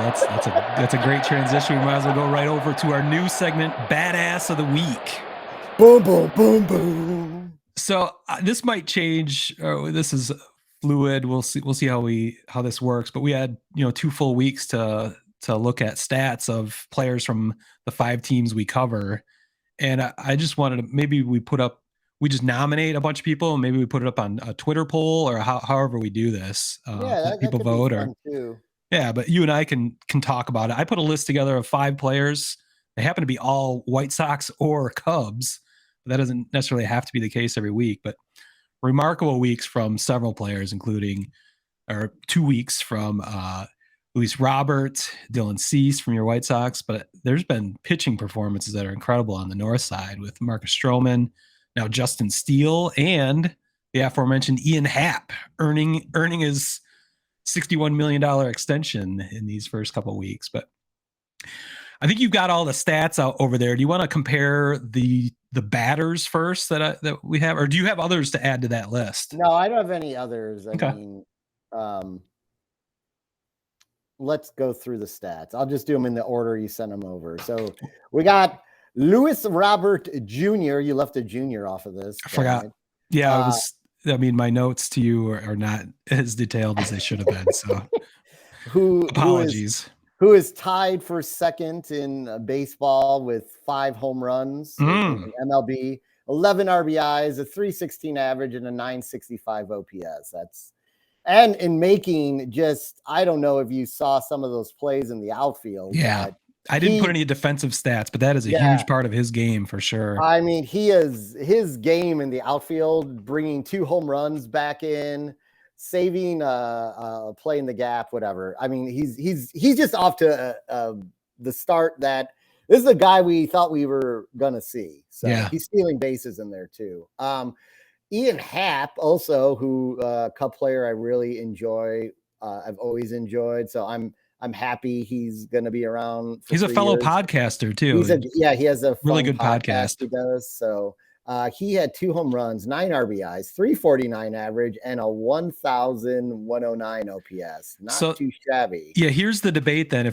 that's a great transition. We might as well go right over to our new segment, Badass of the Week. Boom, boom, boom, boom. So this might change. This is fluid. We'll see how this works. But we had 2 full weeks to look at stats of players from the 5 teams we cover, and I just wanted to maybe we just nominate a bunch of people, and maybe we put it up on a Twitter poll or however we do this. That people could vote be fun too. Yeah, but you and I can talk about it. I put a list together of 5 players. They happen to be all White Sox or Cubs. That doesn't necessarily have to be the case every week, but remarkable weeks from several players, including 2 weeks from Luis Robert, Dylan Cease from your White Sox. But there's been pitching performances that are incredible on the north side with Marcus Stroman, now Justin Steele, and the aforementioned Ian Happ earning his $61 million extension in these first couple of weeks. But I think you've got all the stats out over there. Do you want to compare the batters first that we have, or do you have others to add to that list? No, I don't have any others. I mean, let's go through the stats. I'll just do them in the order you sent them over. So we got Luis Robert Jr. You left a junior off of this. I forgot. Yeah, it was. I mean, my notes to you are not as detailed as they should have been. So, apologies. Who is tied for second in baseball with 5 home runs in MLB, 11 RBIs, a 316 average, and a 965 OPS. And in making I don't know if you saw some of those plays in the outfield. Yeah. I didn't put any defensive stats, but that is a huge part of his game for sure. I mean, his game in the outfield, bringing 2 home runs back in, saving play in the gap, whatever. I mean, he's just off to the start that this is a guy we thought we were gonna see. So he's stealing bases in there too. Ian Happ, also, who Cup player I really enjoy. I've always enjoyed. So I'm happy he's going to be around. He's a fellow podcaster too. He has a really good podcast he does. So he had 2 home runs, 9 RBIs, 349 average, and a 1,109 OPS. Not too shabby. Yeah, here's the debate then. I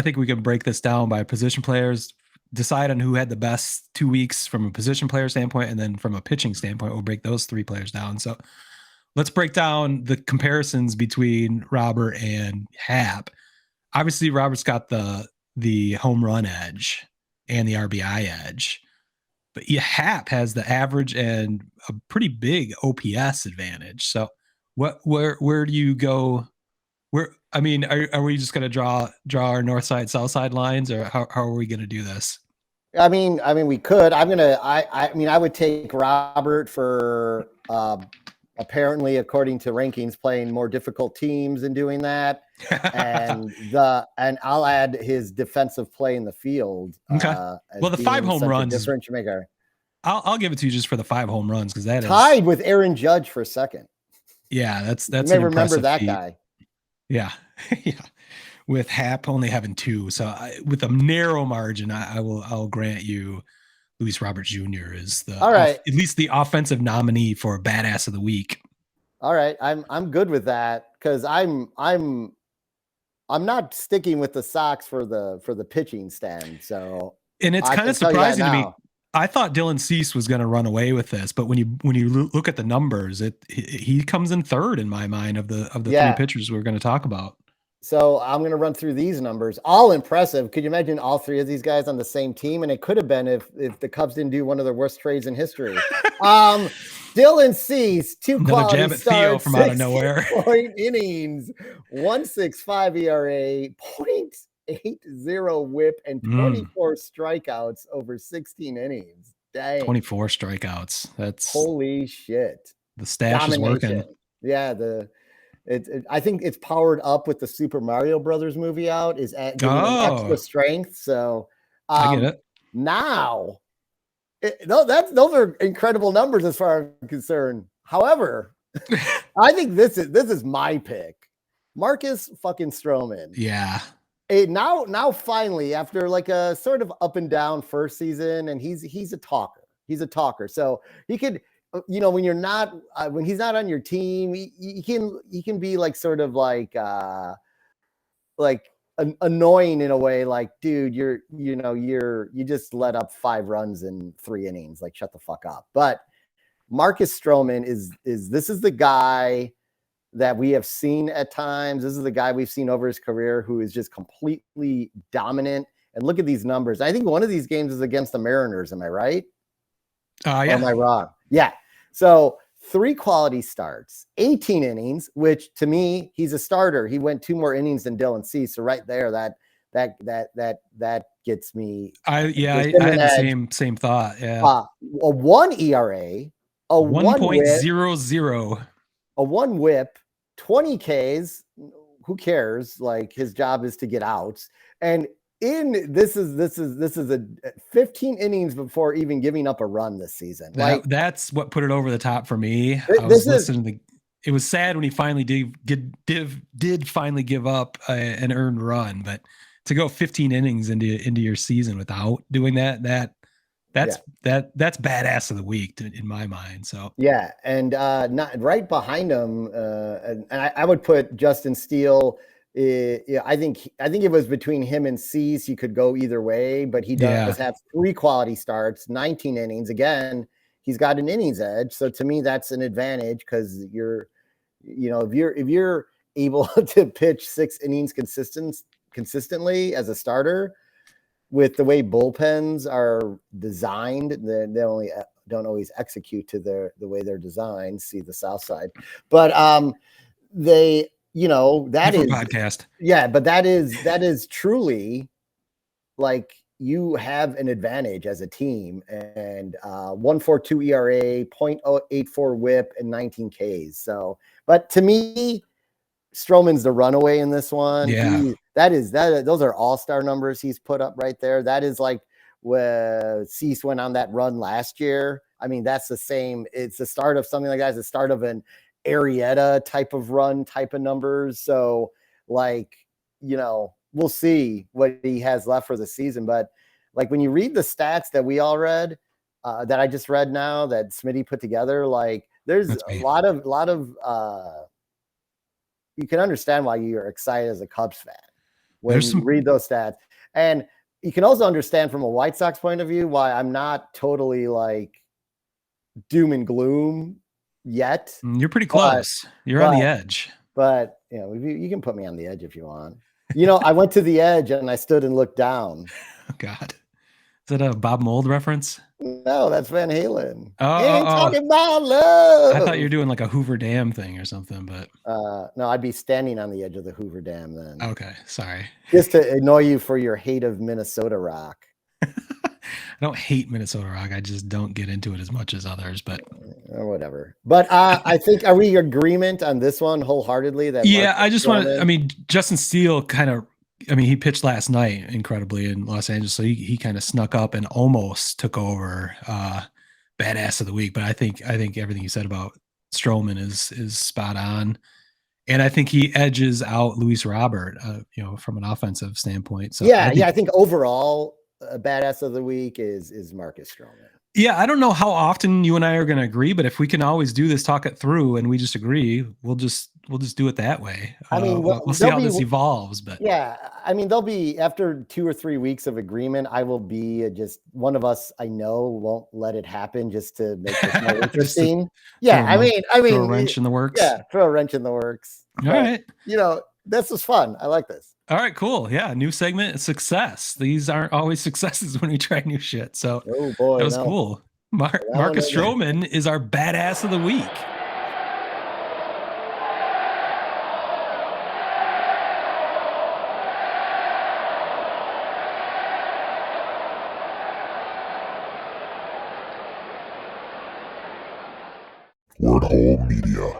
think we can break this down by position players, decide on who had the best 2 weeks from a position player standpoint, and then from a pitching standpoint, we'll break those 3 players down. So let's break down the comparisons between Robert and Happ. Obviously, Robert's got the home run edge and the RBI edge, but Happ has the average and a pretty big OPS advantage. So, where do you go? Are we just going to draw our north side, south side lines, or how are we going to do this? I mean, we could. I would take Robert for. Apparently, according to rankings, playing more difficult teams and doing that, and I'll add his defensive play in the field. Okay. Well, the 5 home runs difference maker. I'll give it to you just for the 5 home runs because that tied with Aaron Judge for second. Yeah, that's. You may remember that feat. Guy. Yeah, yeah. With Happ only having 2, so with a narrow margin, I'll grant you. Luis Robert Jr. is at least the offensive nominee for Badass of the Week. All right, I'm good with that because I'm not sticking with the Sox for the pitching stand. So, and it's kind of surprising to me. I thought Dylan Cease was going to run away with this, but when you look at the numbers, he comes in 3rd in my mind of the 3 pitchers we're going to talk about. So I'm going to run through these numbers. All impressive. Could you imagine all 3 of these guys on the same team? And it could have been if the Cubs didn't do one of their worst trades in history. Dylan Cease, 2 quality jab at Theo from out of nowhere. Point innings, 1.65 ERA, 0.80 WHIP, and 24 strikeouts over 16 innings. Dang. 24 strikeouts. That's holy shit. The stash is working. Yeah, I think it's powered up with the Super Mario Brothers movie out. Is giving them extra strength. So I get it. Now, those are incredible numbers as far as I'm concerned. However, I think this is my pick, Marcus fucking Stroman. Yeah. Now finally, after like a sort of up and down first season, and he's a talker. He's a talker. So he could. When you're not, when he's not on your team, he can be like sort of like a annoying in a way. Like, dude, you just let up 5 runs in 3 innings. Like, shut the fuck up. But Marcus Stroman is the guy that we have seen at times. This is the guy we've seen over his career who is just completely dominant. And look at these numbers. I think one of these games is against the Mariners. Am I right? Yeah. Or am I wrong? Yeah. So 3 quality starts, 18 innings, which to me, he's a starter. He went 2 more innings than Dylan Cease. So right there, that gets me. I had the same thought. Yeah. A 1 ERA, a 1.00, a 1 WHIP, 20 Ks. Who cares? Like, his job is to get outs. And this is a 15 innings before even giving up a run this season. That's what put it over the top for me. I was listening to it was sad when he finally did finally give up an earned run, but to go 15 innings into your season without doing that's badass of the week in my mind. So yeah, and not right behind him, and I would put Justin Steele. I think it was between him and Cease. You could go either way, but he does have 3 quality starts, 19 innings. Again, he's got an innings edge. So to me, that's an advantage because if you're able to pitch 6 innings consistently as a starter, with the way bullpens are designed, they don't always execute to the way they're designed. See the South Side, but that is podcast. Yeah, but that is truly like you have an advantage as a team, and 1.42 ERA, 0.84 WHIP, and 19 Ks. So, but to me, Stroman's the runaway in this one. Yeah, those are all-star numbers he's put up right there. That is like where Cease went on that run last year. I mean, that's the same. It's the start of something like that. It's the start of an Arrieta type of run, type of numbers. So, like, we'll see what he has left for the season. But like, when you read the stats that we all read, that I just read now that Smitty put together, like, there's a lot of you can understand why you're excited as a Cubs fan when you read those stats. And you can also understand from a White Sox point of view why I'm not totally like doom and gloom yet. You're pretty close. You're on the edge. But you can put me on the edge if you want. I went to the edge and I stood and looked down. Oh, God. Is that a Bob Mould reference? No, that's Van Halen. Talking about love. I thought you were doing like a Hoover Dam thing or something, but no, I'd be standing on the edge of the Hoover Dam then. Okay, sorry. Just to annoy you for your hate of Minnesota rock. I don't hate Minnesota rock. I just don't get into it as much as others, but or whatever. But I think, are we in agreement on this one wholeheartedly? That I just want to. I mean, Justin Steele he pitched last night incredibly in Los Angeles, so he kind of snuck up and almost took over badass of the week. But I think everything you said about Stroman is spot on, and I think he edges out Luis Robert, from an offensive standpoint. So I think overall, a badass of the week is Marcus Stroman. Yeah, I don't know how often you and I are going to agree, but if we can always do this, talk it through, and we just agree, we'll just do it that way. I mean, we'll see how this evolves. But yeah, I mean, there'll be, after 2 or 3 weeks of agreement, I will be just one of us. I know won't let it happen just to make it more interesting. I mean, throw a wrench in the works. Yeah, throw a wrench in the works. All right. This was fun. I like this. All right, cool. Yeah, new segment, success. These aren't always successes when we try new shit. So oh boy, that was cool. Marcus Stroman is our badass of the week. Word Hole Media.